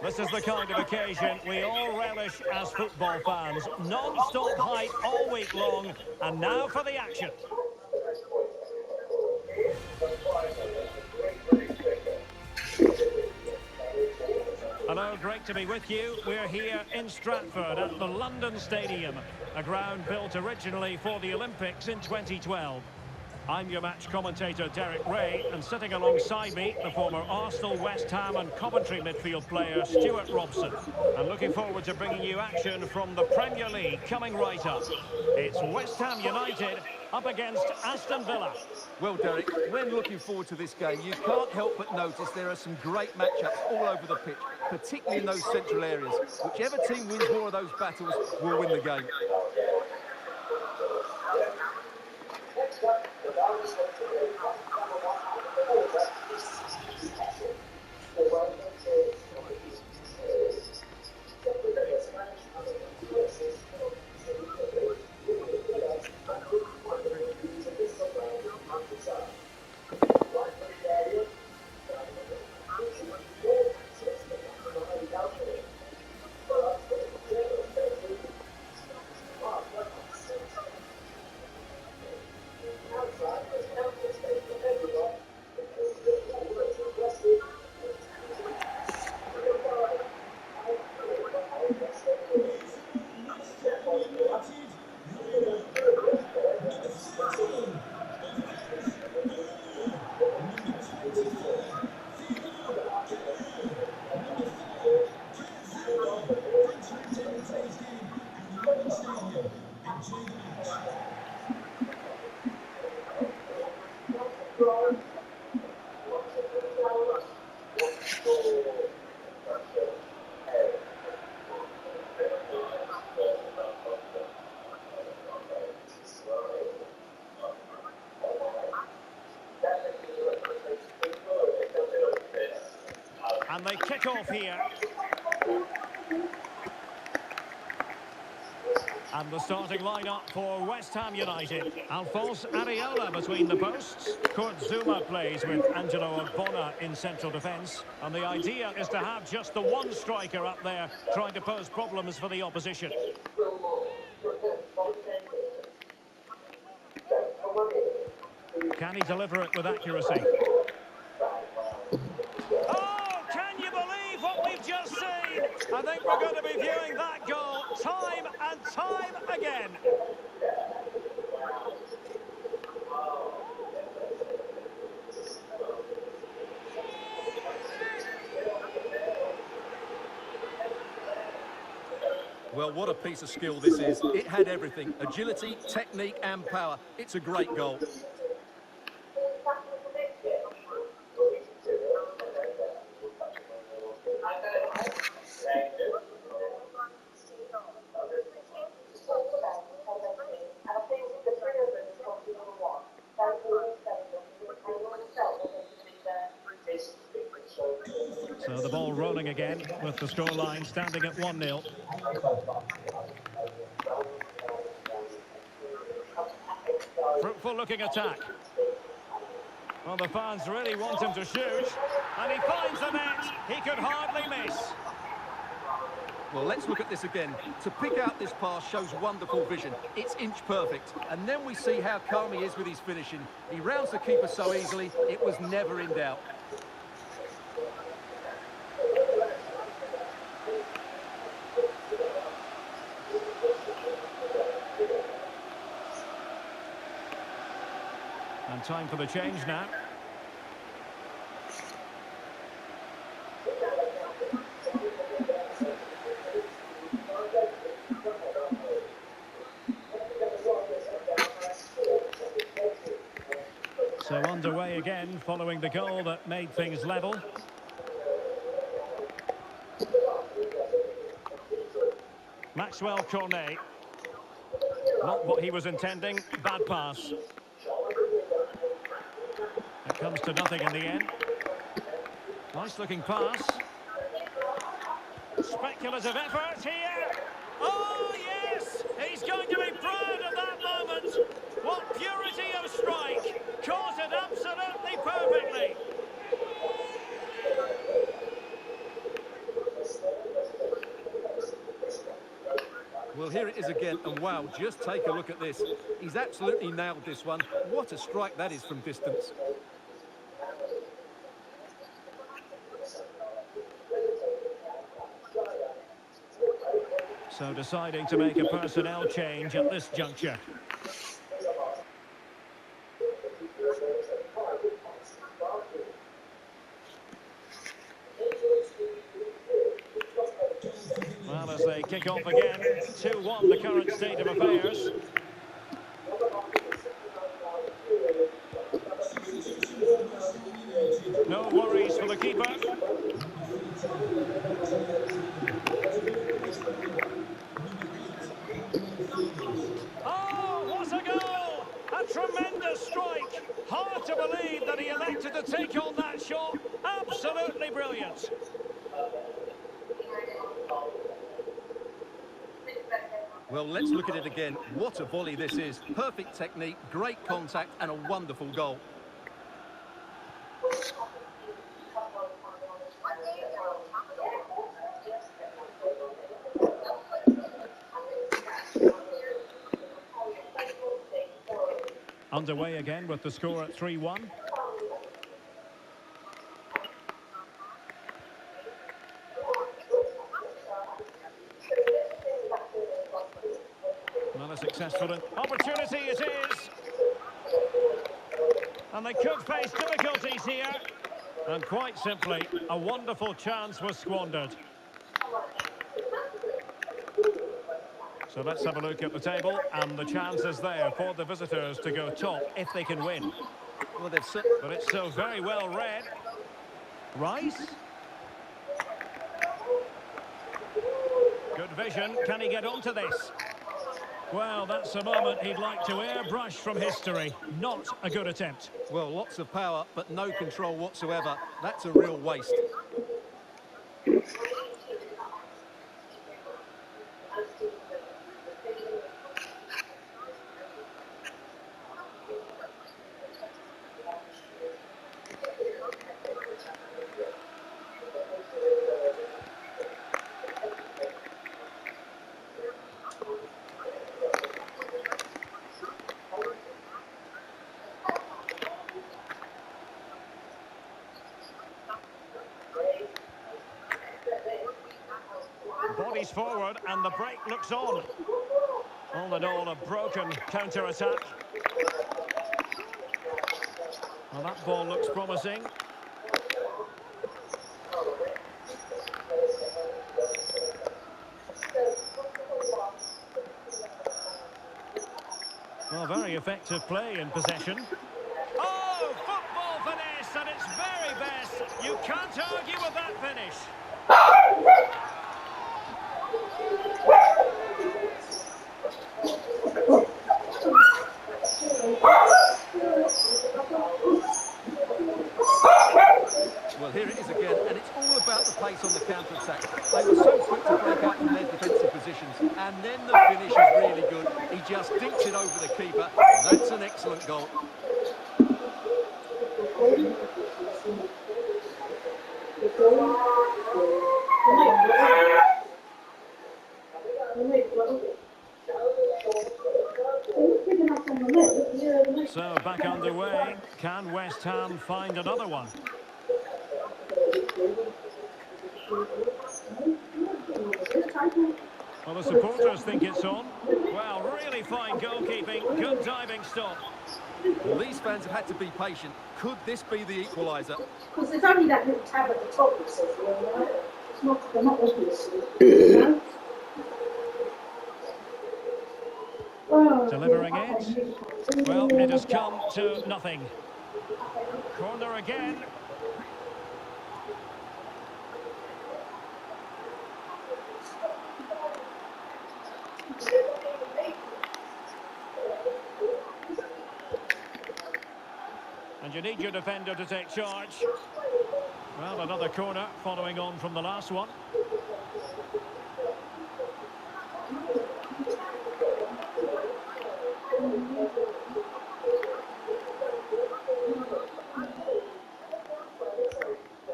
This is the kind of occasion we all relish as football fans. Non-stop hype all week long, and now for the action. Hello, great to be with you. We're here in Stratford at the London Stadium, a ground built originally for the Olympics in 2012. I'm your match commentator, Derek Ray, and sitting alongside me, the former Arsenal, West Ham and Coventry midfield player, Stuart Robson. And looking forward to bringing you action from the Premier League coming right up. It's West Ham United up against Aston Villa. Well, Derek, when looking forward to this game, you can't help but notice there are some great matchups all over the pitch, particularly in those central areas. Whichever team wins more of those battles will win the game. And they kick off here. And the starting lineup for West Ham United. Alphonse Areola between the posts. Kurt Zouma plays with Angelo Ogbonna in central defence. And the idea is to have just the one striker up there trying to pose problems for the opposition. Can he deliver it with accuracy? Just seen. I think we're going to be viewing that goal time and time again. Well, what a piece of skill this is. It had everything: agility, technique and power. It's a great goal. So the ball rolling again with the scoreline standing at 1-0. Fruitful looking attack. Well, the fans really want him to shoot. And he finds the net. He could hardly miss. Well, let's look at this again. To pick out this pass shows wonderful vision. It's inch perfect. And then we see how calm he is with his finishing. He rounds the keeper so easily, it was never in doubt. And time for the change now. So underway again following the goal that made things level. Maxwell Cornet. Not what he was intending. Bad pass. It comes to nothing in the end. Nice looking pass. Speculative effort here. Oh yes! He's going to be proud of that moment. What purity of strike. Caught it absolutely perfectly. Well, here it is again, and wow, just take a look at this. He's absolutely nailed this one. What a strike that is from distance. So deciding to make a personnel change at this juncture. Well, as they kick off again, 2-1 the current state of affairs. No worries for the keeper. Oh, what a goal! A tremendous strike. Hard to believe that he elected to take on that shot. Absolutely brilliant. Well, let's look at it again. What a volley this is. Perfect technique, great contact, and a wonderful goal. Underway again with the score at 3-1. Another successful opportunity it is. And they could face difficulties here. And quite simply, a wonderful chance was squandered. So let's have a look at the table, and the chance is there for the visitors to go top if they can win. Well, but it's so very well read. Rice. Good vision. Can he get onto this? Well, that's a moment he'd like to airbrush from history. Not a good attempt. Well, lots of power, but no control whatsoever. That's a real waste. Bodies forward and the break looks on. All in all, a broken counter-attack. Well, that ball looks promising. Well, very effective play in possession. Oh, football finesse at its very best. You can't argue with that finish. Well, here it is again, and it's all about the pace on the counter-attack. They were so quick to break out from their defensive positions, and then the finish is really good. He just dinks it over the keeper. That's an excellent goal. So back underway. Can West Ham find another one? Well, the supporters think it's on. Well, really fine goalkeeping. Good diving stop. Well, these fans have had to be patient. Could this be the equaliser? Because there's only that little tab at the top that says, right? It's not, they're not obvious. You know? Delivering it. Well, it has come to nothing. Corner again. And you need your defender to take charge. Well, another corner following on from the last one.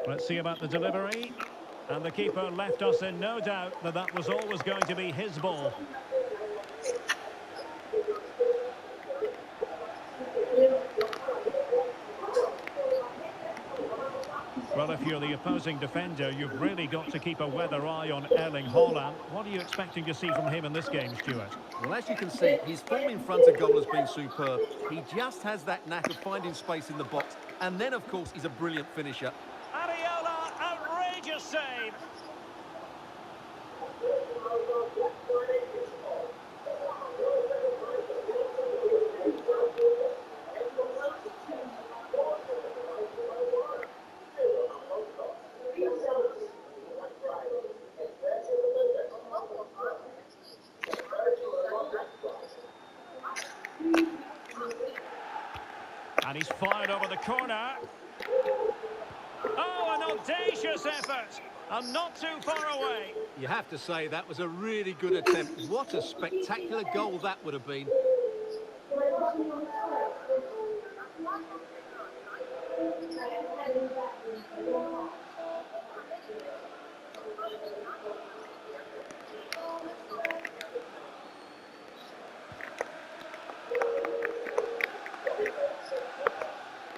Let's see about the delivery. And the keeper left us in no doubt that that was always going to be his ball. Well, if you're the opposing defender, you've really got to keep a weather eye on Erling Haaland. What are you expecting to see from him in this game, Stuart? Well, as you can see, his form in front of goal has been superb. He just has that knack of finding space in the box. And then, of course, he's a brilliant finisher. Areola, outrageous save. And he's fired over the corner. Oh, an audacious effort. And not too far away. You have to say that was a really good attempt. What a spectacular goal that would have been.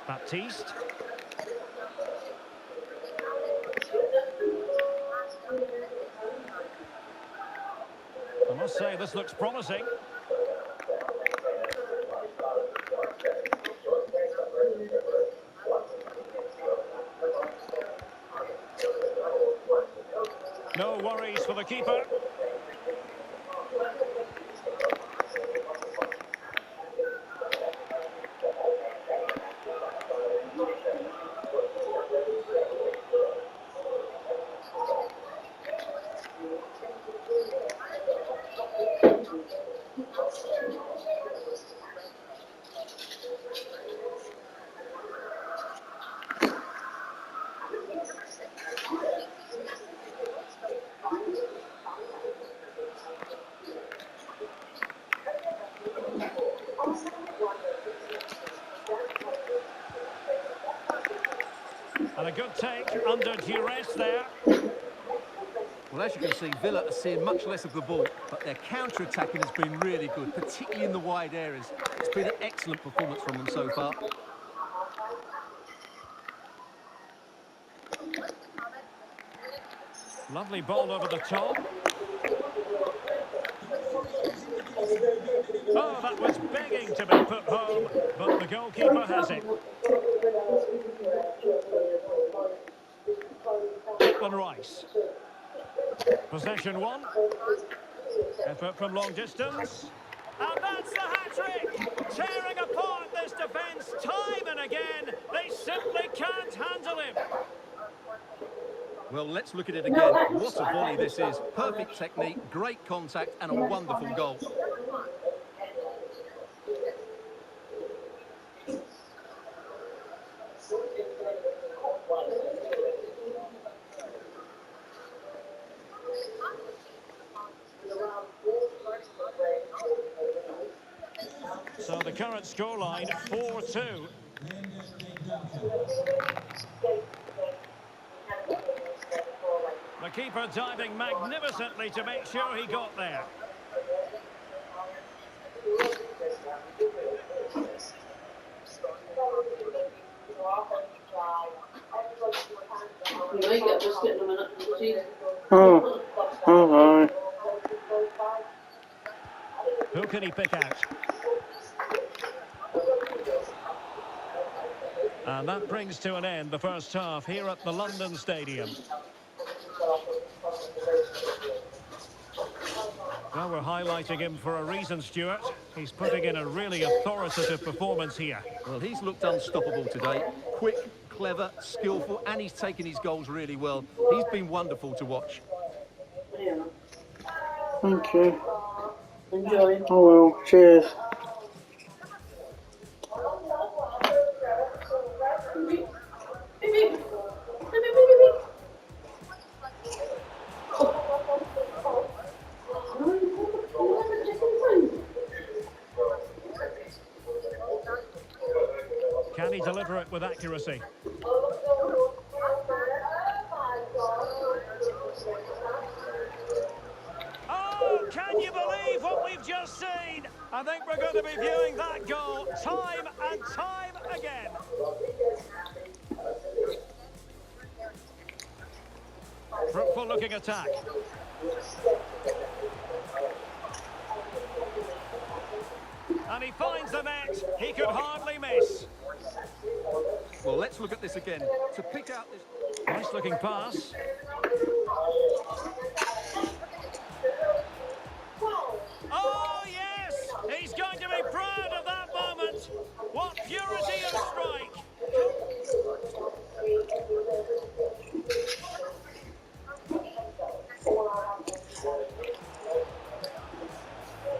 Baptiste. I must say, this looks promising. No worries for the keeper. And a good take under duress there. Well, as you can see, Villa are seeing much less of the ball, but their counter-attacking has been really good, particularly in the wide areas. It's been an excellent performance from them so far. Lovely ball over the top. Oh, that was begging to be put home, but the goalkeeper has it. Rice. Possession one. Effort from long distance. And that's the hat-trick! Tearing apart this defence time and again. They simply can't handle him. Well, let's look at it again. What a volley this is. Perfect technique, great contact, and a wonderful goal. So the current scoreline, 4-2. The keeper diving magnificently to make sure he got there. You might get just in a minute. Oh, alright. Who can he pick out? And that brings to an end the first half here at the London Stadium. Well, we're highlighting him for a reason, Stuart. He's putting in a really authoritative performance here. Well, he's looked unstoppable today. Quick, clever, skillful, and he's taken his goals really well. He's been wonderful to watch. Thank you. Enjoy. Oh well, cheers. Can he deliver it with accuracy? Oh, can you believe what we've just seen? I think we're going to be viewing that goal time and time again. skillful looking attack. And he finds the net. He could hardly miss. Well, let's look at this again. To pick out this... Nice looking pass. Oh, yes! He's going to be proud of that moment. What purity of strike.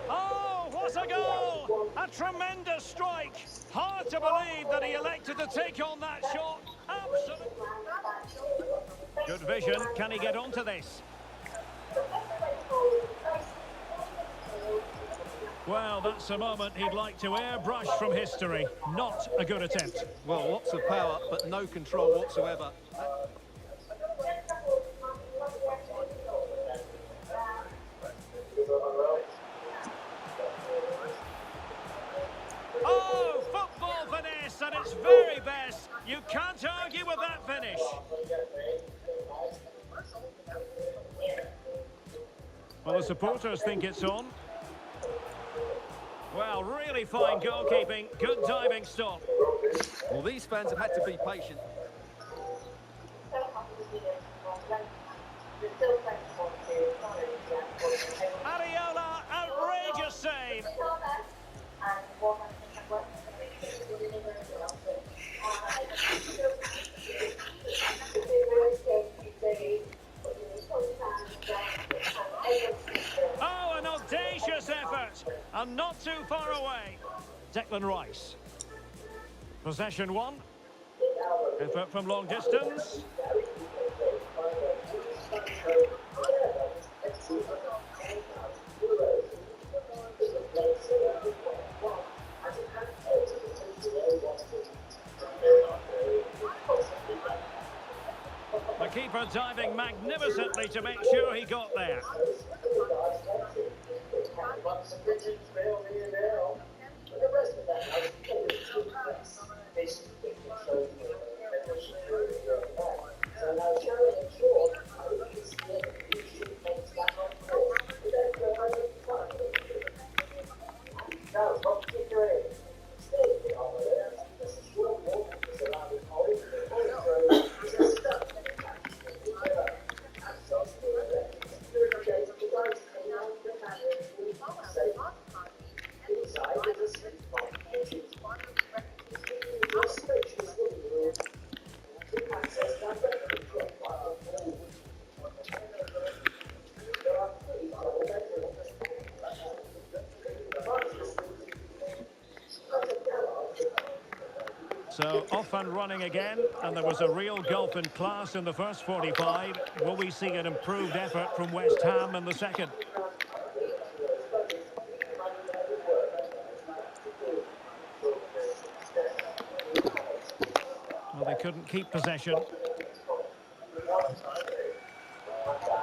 Oh, what a goal! A tremendous strike. Hard to believe that he elected to take on that shot. Absolutely. Good vision. Can he get onto this? Well, that's a moment he'd like to airbrush from history. Not a good attempt. Well, lots of power, but no control whatsoever. Oh, football finesse at its very best. You can't argue with that finish. Well, the supporters think it's on. Well, really fine goalkeeping. Good diving stop. Well, these fans have had to be patient. Areola, outrageous save. Oh, an audacious effort, and not too far away. Declan Rice. Possession one. Effort from long distance. The keeper diving magnificently to make sure he got there. So off and running again, and there was a real gulf in class in the first 45. Will we see an improved effort from West Ham in the second? Well, they couldn't keep possession.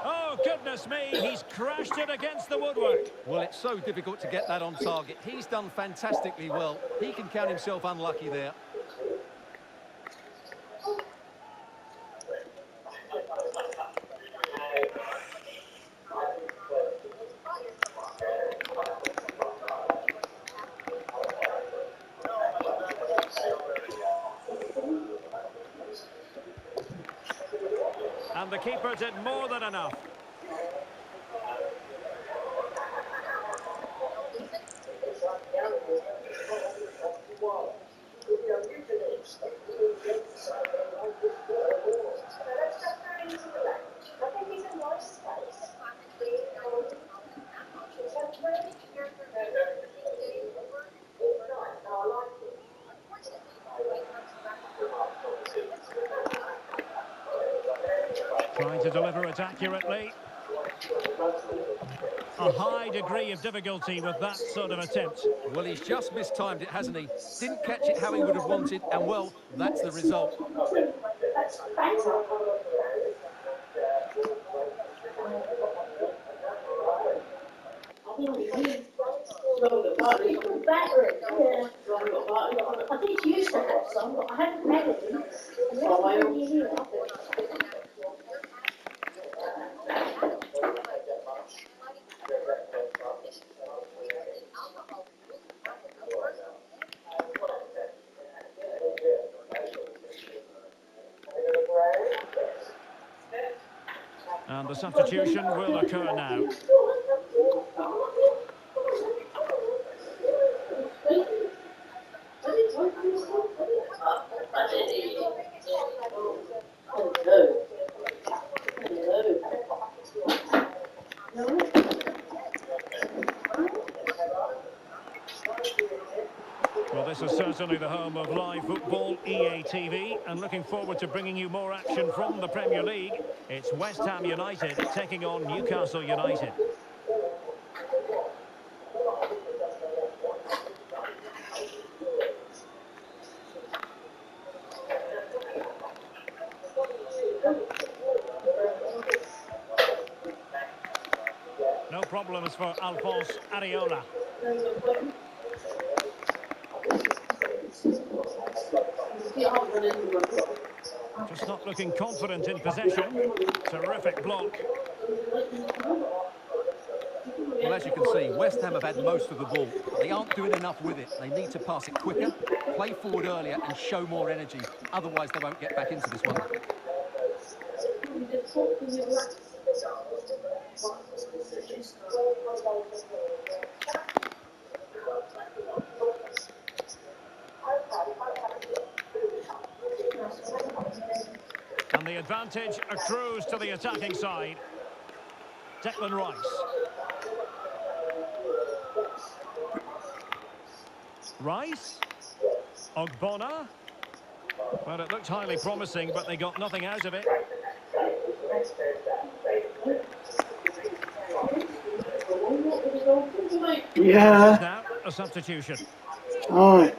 Oh, goodness me, he's crashed it against the woodwork. Well, it's so difficult to get that on target. He's done fantastically well. He can count himself unlucky there. And the keeper did more than enough. Trying to deliver it accurately. A high degree of difficulty with that sort of attempt. Well, he's just mistimed it, hasn't he? Didn't catch it how he would have wanted, and well, that's the result. I did used to have some, but I haven't had any. And the substitution will occur now. Well, this is certainly the home of live football, EA TV, and looking forward to bringing you more action from the Premier League. It's West Ham United taking on Newcastle United. No problems for Alphonse Areola. Just not looking confident in possession. Terrific block. Well, as you can see, West Ham have had most of the ball, but they aren't doing enough with it. They need to pass it quicker, play forward earlier and show more energy. Otherwise, they won't get back into this one. And the advantage accrues to the attacking side. Declan Rice. Rice. Ogbonna. Well, it looked highly promising, but they got nothing out of it. Yeah. Now, a substitution. Aye.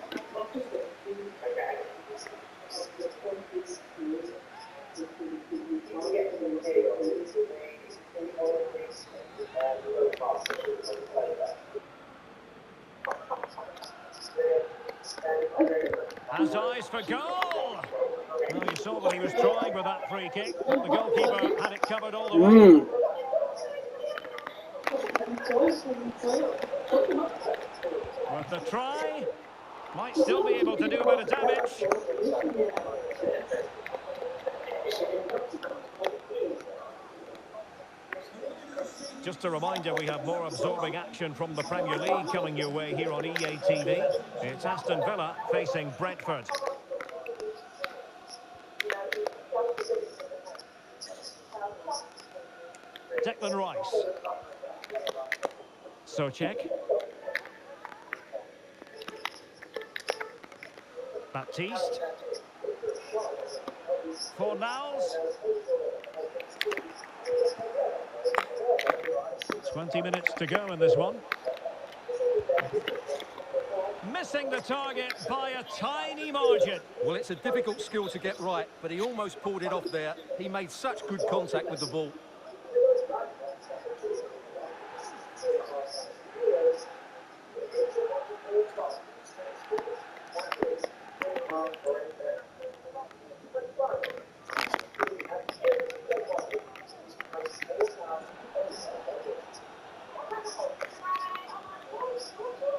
Has eyes for goal! Well, you saw what he was trying with that free kick. The goalkeeper had it covered all the way. Worth a try. Might still be able to do a bit of damage. Just a reminder, we have more absorbing action from the Premier League coming your way here on EA TV. It's Aston Villa facing Brentford. Declan Rice. Souček. Baptiste. Fornals. 20 minutes to go in this one. Missing the target by a tiny margin. Well, it's a difficult skill to get right, but he almost pulled it off there. He made such good contact with the ball.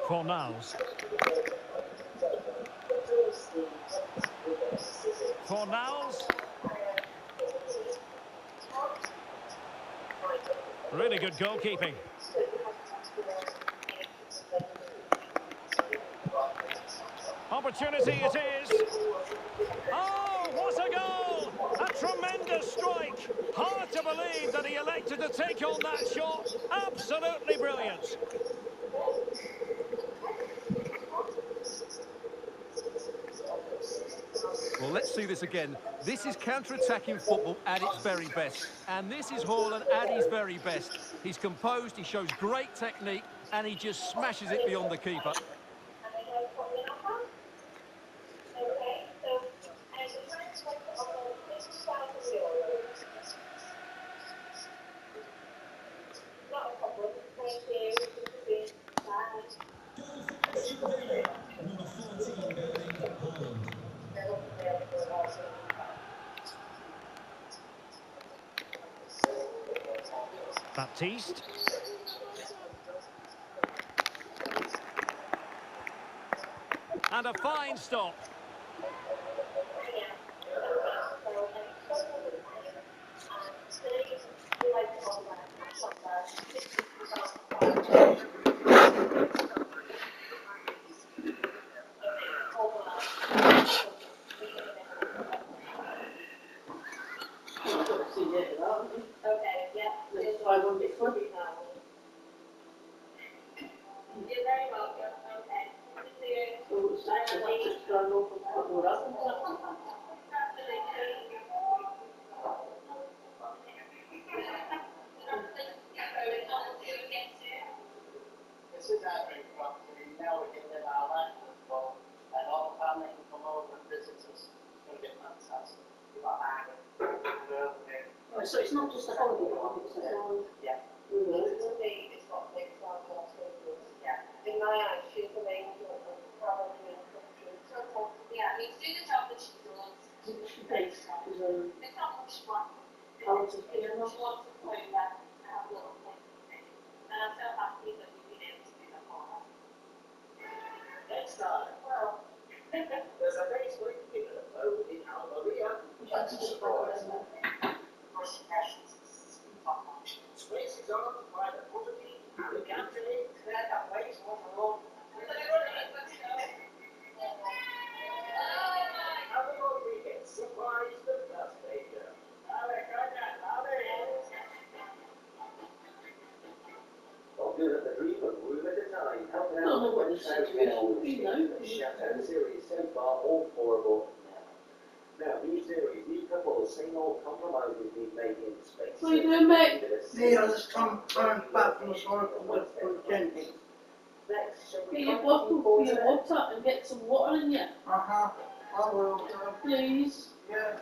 Fornals. Fornals. Really good goalkeeping. Opportunity it is. Oh, what a goal! A tremendous strike. Hard to believe that he elected to take on that shot. Absolutely brilliant. Well, let's see this again. This is counter-attacking football at its very best. And this is Haaland at his very best. He's composed, he shows great technique, and he just smashes it beyond the keeper. Baptiste. And a fine stop. seen it, haven't you? Okay, yeah. It's 500 quid. You're very welcome. Okay. See you. So it's like £6 off and put more up and stuff. This is our big property. Now we can live our life as well. And all the family can come over and visit us. It's going to be fantastic. Oh, so it's not just a holiday home, it's a whole... Yeah. It's got big flowers. Yeah. In my eyes, she's the main probably in the country. Yeah, I mean, to do the job that she does, She pays, is it's not much fun. how much is She paying off? wants to play that and have a little thing. And I'm so happy that we've been able to do that for her. Next time, Well, there's a very sweet thing at the boat in Almeria. Spaces on by the property, Alicante, that place, one more. Have a good weekend. Surprise the birthday girl. Well, good at the dream of room at a time. Helping I don't know out what with the situation will be now. the Chateau series so far, all four of them. Now, new series, new couples, same old compromises we've made in space. What are you doing, mate? Yeah, I just come back from the store for the weekend. Next, shall Get we your bottle for your water and get some water in you, Uh-huh. I will. please. Yeah.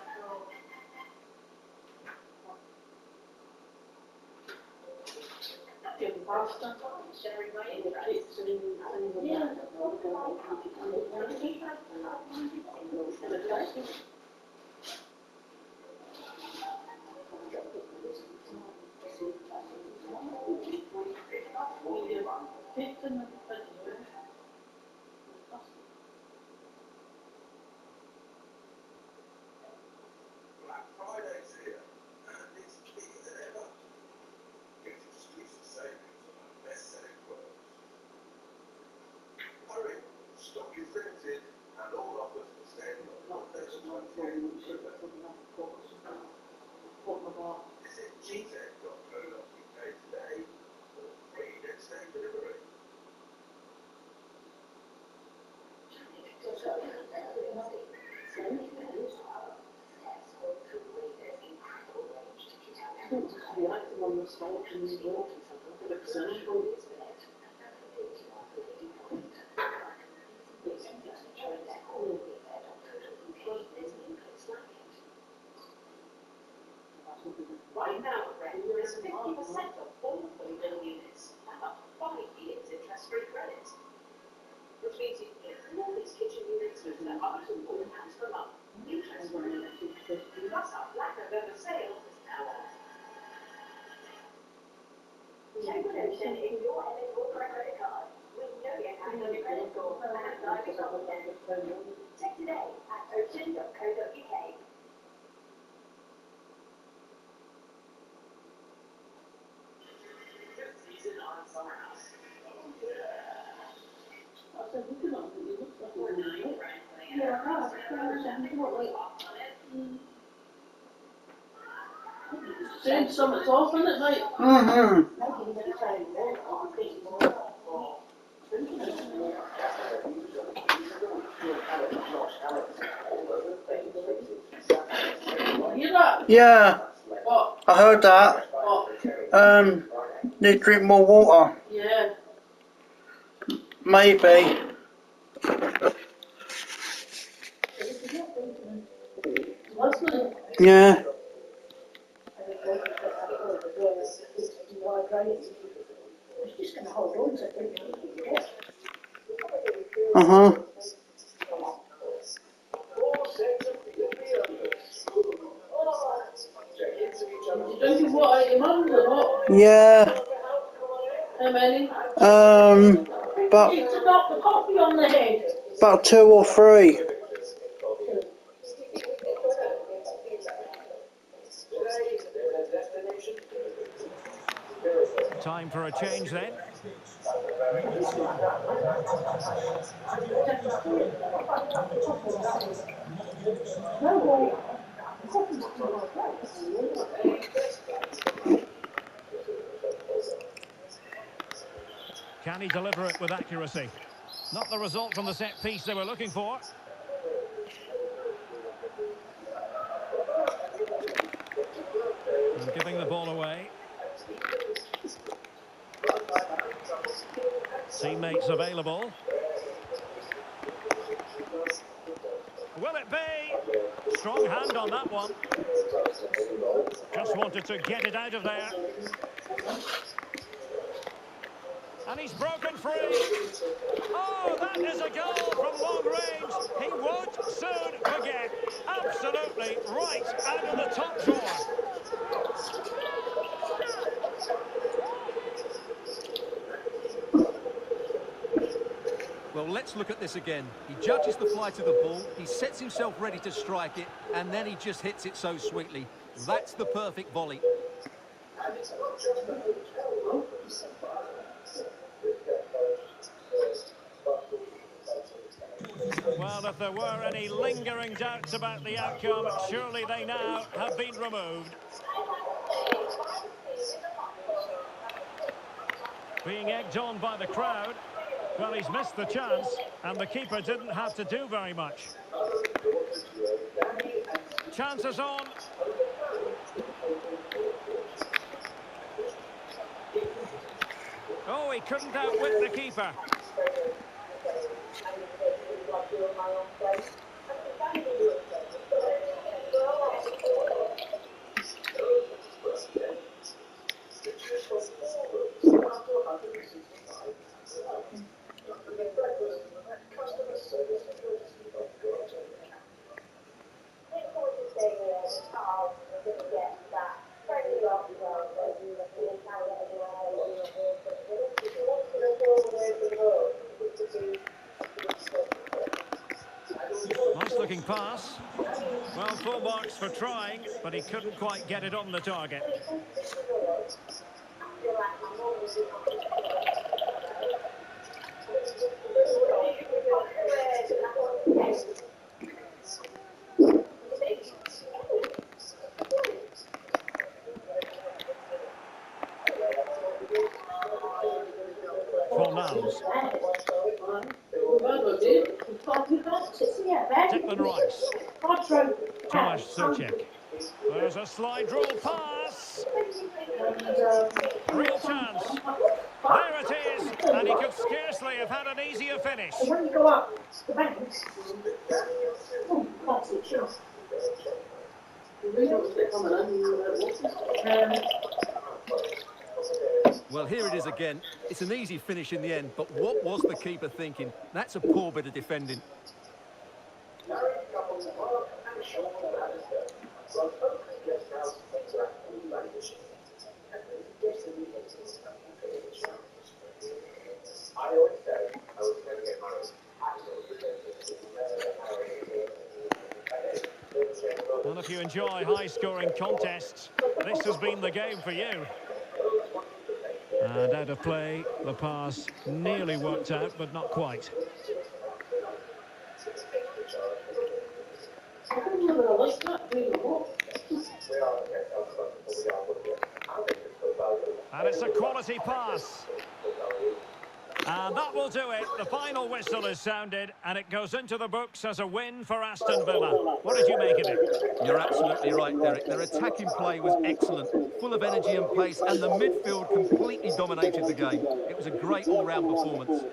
Give them pasta. sharing my And the interest. cakes and things like Yeah. that. And the custard. Cakes in the refrigerator. Black Friday's here, and it's bigger than ever. Get exclusive savings on our best-selling products. Hurry, stock is limited, and all offers will stand on Mondays and 28th. Visit gz.co.uk today for free next-day delivery. The active on the stage and the wall. Right now, there is 50% of all fully built units and up to 5 years interest-free credit. Which means you can get all these kitchen units with up to £4 per month, interest-free. Plus our Black November sale is now on. Take redemption if you're eligible for a credit card. We know you have your credit score and live it on Check today at ocean.co.uk. Good season on summer house. I said, look at that, it looks like We're a now new Yeah, Saying something's off, isn't it, mate? Mm-hmm. You hear that? Yeah, What? I heard that. What? Need to drink more water. Yeah. Maybe. Listening. Yeah. Uh-huh. You drinking water at your mum's or what? Yeah. How many? About, It's about the coffee on the head. about 2 or 3. Time for a change then. Can he deliver it with accuracy? Not the result from the set piece they were looking for. And giving the ball away. Teammates available. Will it be? Strong hand on that one. Just wanted to get it out of there. And he's broken free. Oh, that is a goal from long range. He won't soon forget. Absolutely right out of the top drawer. Well, let's look at this again. He judges the flight of the ball, he sets himself ready to strike it, and then he just hits it so sweetly. That's the perfect volley. Well, if there were any lingering doubts about the outcome, surely they now have been removed. Being egged on by the crowd. Well, he's missed the chance, and the keeper didn't have to do very much. Chances on. Oh, he couldn't outwit the keeper. Nice looking pass. Well, full marks for trying, but he couldn't quite get it on the target. Declan Rice. Tomasz Suchek. There's a slide rule pass. Real chance. There it is. And he could scarcely have had an easier finish. When you go up the banks, oh, that's it, sure. Well, here it is again. It's an easy finish in the end, but what was the keeper thinking? That's a poor bit of defending. Well, if you enjoy high-scoring contests, this has been the game for you. And out of play, the pass nearly worked out, but not quite. And it's a quality pass. And that will do it. The final whistle is sounded, and it goes into the books as a win for Aston Villa. What did you make of it? You're absolutely right, Derek. Their attacking play was excellent, full of energy and pace, and the midfield completely dominated the game. It was a great all-round performance.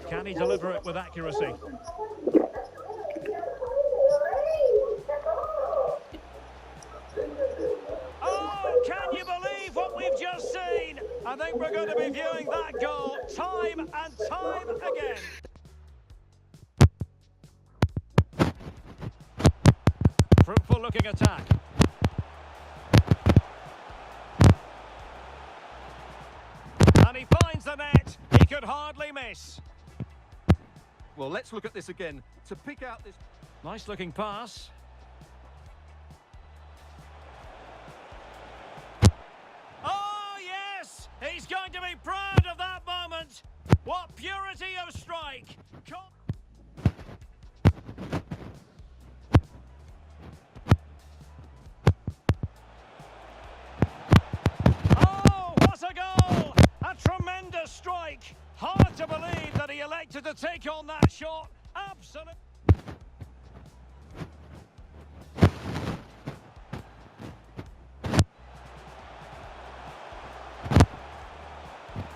Can he deliver it with accuracy? Oh, can you believe what we've just seen? I think we're going to be viewing that goal time and time again. Fruitful looking attack. hardly miss. Well, let's look at this again. To pick out this... Nice looking pass. Oh, yes! He's going to be proud of that moment. What purity of strike. Oh, what a goal! A tremendous strike. Hard to believe that he elected to take on that shot. Absolutely.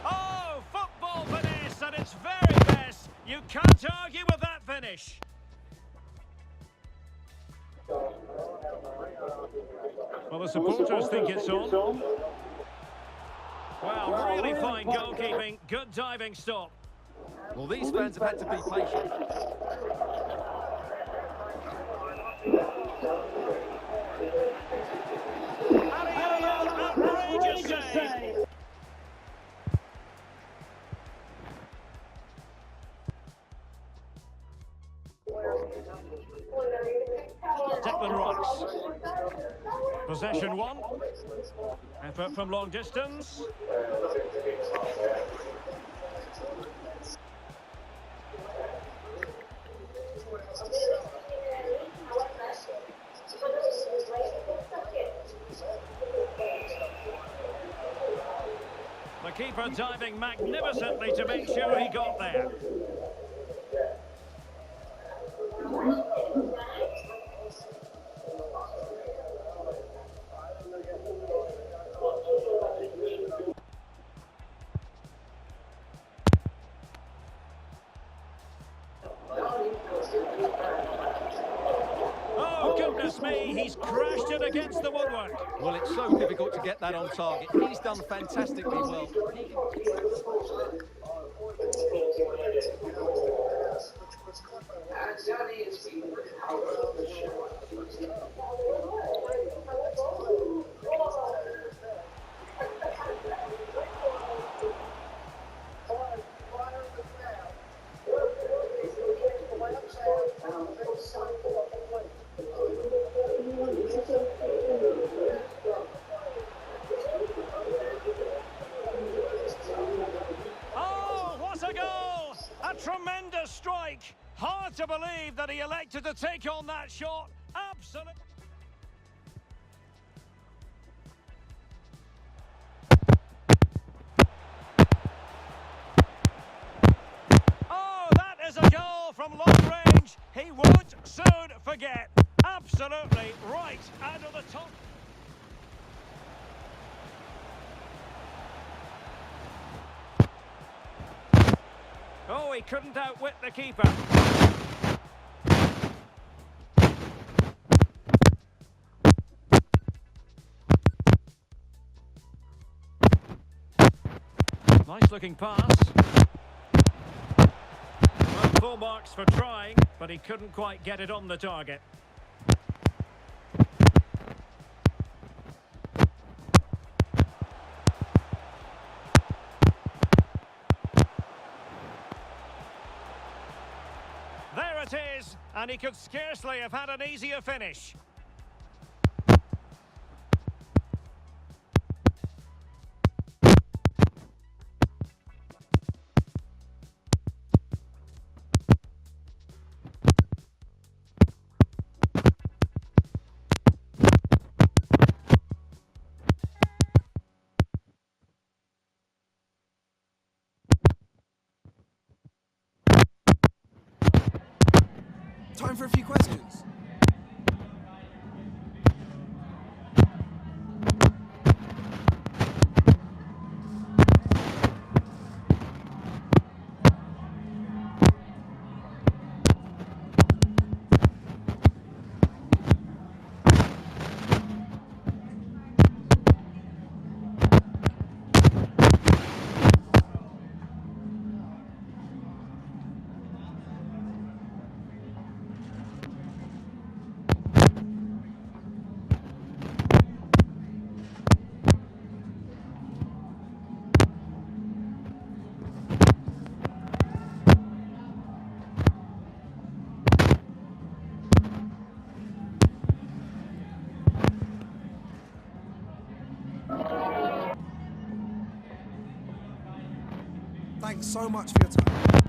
Oh, football finesse at its very best. You can't argue with that finish. Well, the supporters think it's on. Well, really fine goalkeeping. Good diving stop. Well, these fans have had to be patient. Outrageous save. Declan Rice. Possession one. Effort from long distance. The keeper diving magnificently to make sure he got there. Oh, goodness me, he's crashed it against the woodwork. Well, it's so difficult to get that on target. He's done fantastically well. Oh, what a goal! A tremendous strike. Hard to believe that he elected to take on that shot. Absolutely. Oh, that is a goal from long range. He won't soon forget. Absolutely right out of the top. Oh, he couldn't outwit the keeper. Nice looking pass. Well, full marks for trying, but he couldn't quite get it on the target. There it is, and he could scarcely have had an easier finish. Time for a few questions. Thanks so much for your time.